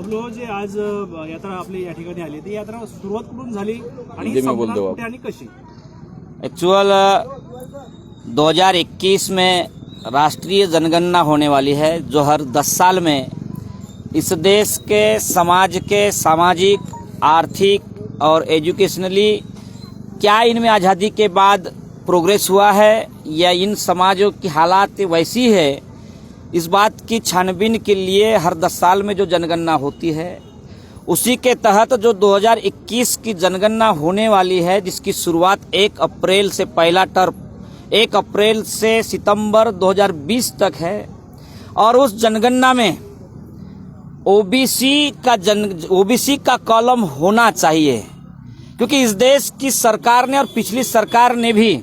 सौरलो जे आज यात्रा आपली या ठिकाणी आली ती यात्रा सुरुवात कुठून झाली आणि संपणार कुठे आणि कशी? एक्चुअल 2021 में राष्ट्रीय जनगणना होने वाली है, जो हर 10 साल में इस देश के समाज के सामाजिक, आर्थिक और एजुकेशनली क्या इनमें आज़ादी के बाद प्रोग्रेस हुआ है या इन समाजों की हालात वैसी है, इस बात की छानबीन के लिए हर 10 साल में जो जनगणना होती है उसी के तहत जो 2021 की जनगणना होने वाली है, जिसकी शुरुआत 1 अप्रैल से पहला टर्म 1 अप्रैल से सितंबर 2020 तक है। और उस जनगणना में ओबीसी का कॉलम होना चाहिए, क्योंकि इस देश की सरकार ने और पिछली सरकार ने भी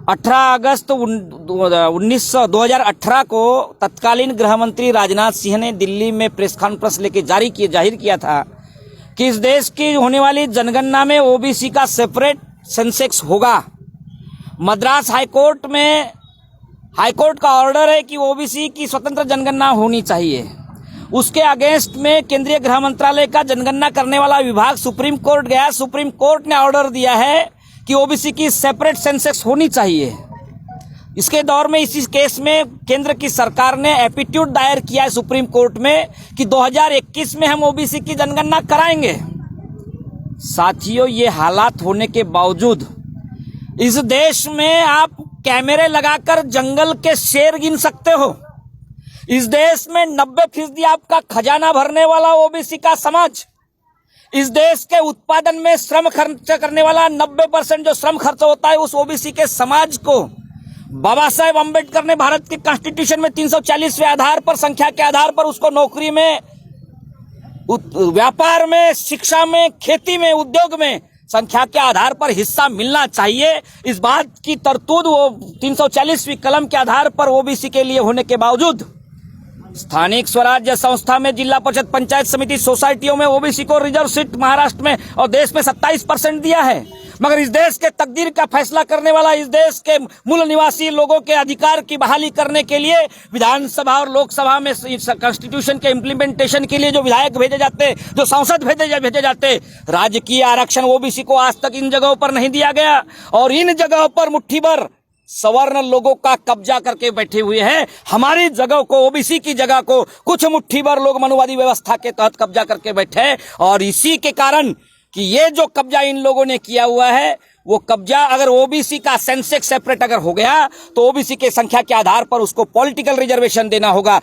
18 अगस्त 2018 को तत्कालीन गृह मंत्री राजनाथ सिंह ने दिल्ली में प्रेस कॉन्फ्रेंस लेके जाहिर किया था कि इस देश की होने वाली जनगणना में ओबीसी का सेपरेट सेंसेक्स होगा। मद्रास हाईकोर्ट का ऑर्डर है कि ओबीसी की स्वतंत्र जनगणना होनी चाहिए। उसके अगेंस्ट में केंद्रीय गृह मंत्रालय का जनगणना करने वाला विभाग सुप्रीम कोर्ट गया। सुप्रीम कोर्ट ने ऑर्डर दिया है कि ओबीसी की सेपरेट सेंसेक्स होनी चाहिए। इसके दौर में इसी केस में केंद्र की सरकार ने एपिट्यूड दायर किया है सुप्रीम कोर्ट में कि 2021 में हम ओबीसी की जनगणना कराएंगे। साथियों, ये हालात होने के बावजूद इस देश में आप कैमरे लगाकर जंगल के शेर गिन सकते हो। इस देश में 90% आपका खजाना भरने वाला ओबीसी का समाज, इस देश के उत्पादन में श्रम खर्च करने वाला 90% जो श्रम खर्च होता है उस ओबीसी के समाज को बाबा साहेब अम्बेडकर ने भारत के कॉन्स्टिट्यूशन में 340वें आधार पर, संख्या के आधार पर उसको नौकरी में, व्यापार में, शिक्षा में, खेती में, उद्योग में संख्या के आधार पर हिस्सा मिलना चाहिए। इस बात की तरतूद वो 340वीं कलम के आधार पर ओबीसी के लिए होने के बावजूद स्थानिक स्वराज्य संस्था में, जिला परिषद, पंचायत समिति, सोसाइटियों में ओबीसी को रिजर्व सीट महाराष्ट्र में और देश में 27% दिया है। मगर इस देश के तकदीर का फैसला करने वाला, इस देश के मूल निवासी लोगों के अधिकार की बहाली करने के लिए विधानसभा और लोकसभा में कॉन्स्टिट्यूशन के इम्प्लीमेंटेशन के लिए जो विधायक भेजे जाते, जो सांसद भेजे जाते, राजकीय आरक्षण ओबीसी को आज तक इन जगहों पर नहीं दिया गया। और इन जगहों पर मुट्ठी भर सवर्ण लोगों का कब्जा करके बैठे हुए हैं। हमारी जगह को, ओबीसी की जगह को कुछ मुट्ठी भर लोग मनुवादी व्यवस्था के तहत कब्जा करके बैठे हैं। और इसी के कारण कि ये जो कब्जा इन लोगों ने किया हुआ है, वो कब्जा अगर ओबीसी का सेंसेक्स सेपरेट अगर हो गया तो ओबीसी के संख्या के आधार पर उसको पॉलिटिकल रिजर्वेशन देना होगा।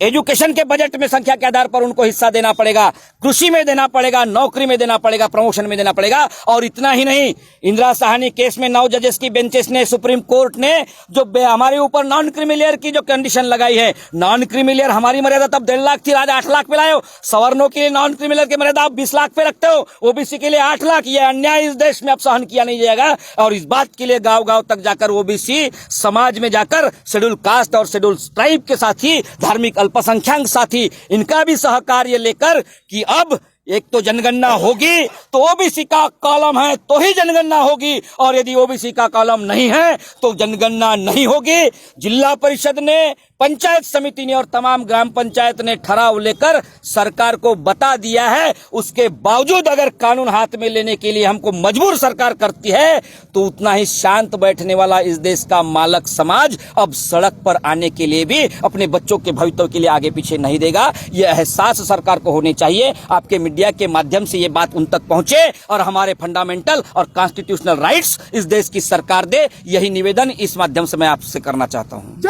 एजुकेशन के बजट में संख्या के आधार पर उनको हिस्सा देना पड़ेगा, कृषि में देना पड़ेगा, नौकरी में देना पड़ेगा, प्रमोशन में देना पड़ेगा। और इतना ही नहीं, इंदिरा साहनी केस में 9 जजेस की बेंचेस ने, सुप्रीम कोर्ट ने जो हमारे ऊपर नॉन क्रीमिलियर की जो कंडीशन लगाई है, नॉन क्रीमिलियर हमारी मर्यादा तब 1.5 लाख थी, आज 8 लाख पे लाए हो। सवर्णों के लिए नॉन क्रीमिलियर की मर्यादा आप 20 लाख पे रखते हो, ओबीसी के लिए 8 लाख। यह अन्याय इस देश में अब सहन किया नहीं जाएगा। और इस बात के लिए गांव-गांव तक जाकर ओबीसी समाज में जाकर शेड्यूल कास्ट और शेड्यूल ट्राइब के साथी, धार्मिक अल्पसंख्यक साथी, इनका भी सहकार्य लेकर कि अब एक तो जनगणना होगी तो ओबीसी का कॉलम है तो ही जनगणना होगी, और यदि ओबीसी का कॉलम नहीं है तो जनगणना नहीं होगी। जिला परिषद ने, पंचायत समिति ने और तमाम ग्राम पंचायत ने ठहराव लेकर सरकार को बता दिया है। उसके बावजूद अगर कानून हाथ में लेने के लिए हमको मजबूर सरकार करती है तो उतना ही शांत बैठने वाला इस देश का मालक समाज अब सड़क पर आने के लिए भी अपने बच्चों के भविष्य के लिए आगे पीछे नहीं देगा। यह एहसास सरकार को होने चाहिए। आपके मीडिया के माध्यम से ये बात उन तक पहुंचे और हमारे फंडामेंटल और कॉन्स्टिट्यूशनल राइट्स इस देश की सरकार दे, यही निवेदन इस माध्यम से मैं आपसे करना चाहता हूं।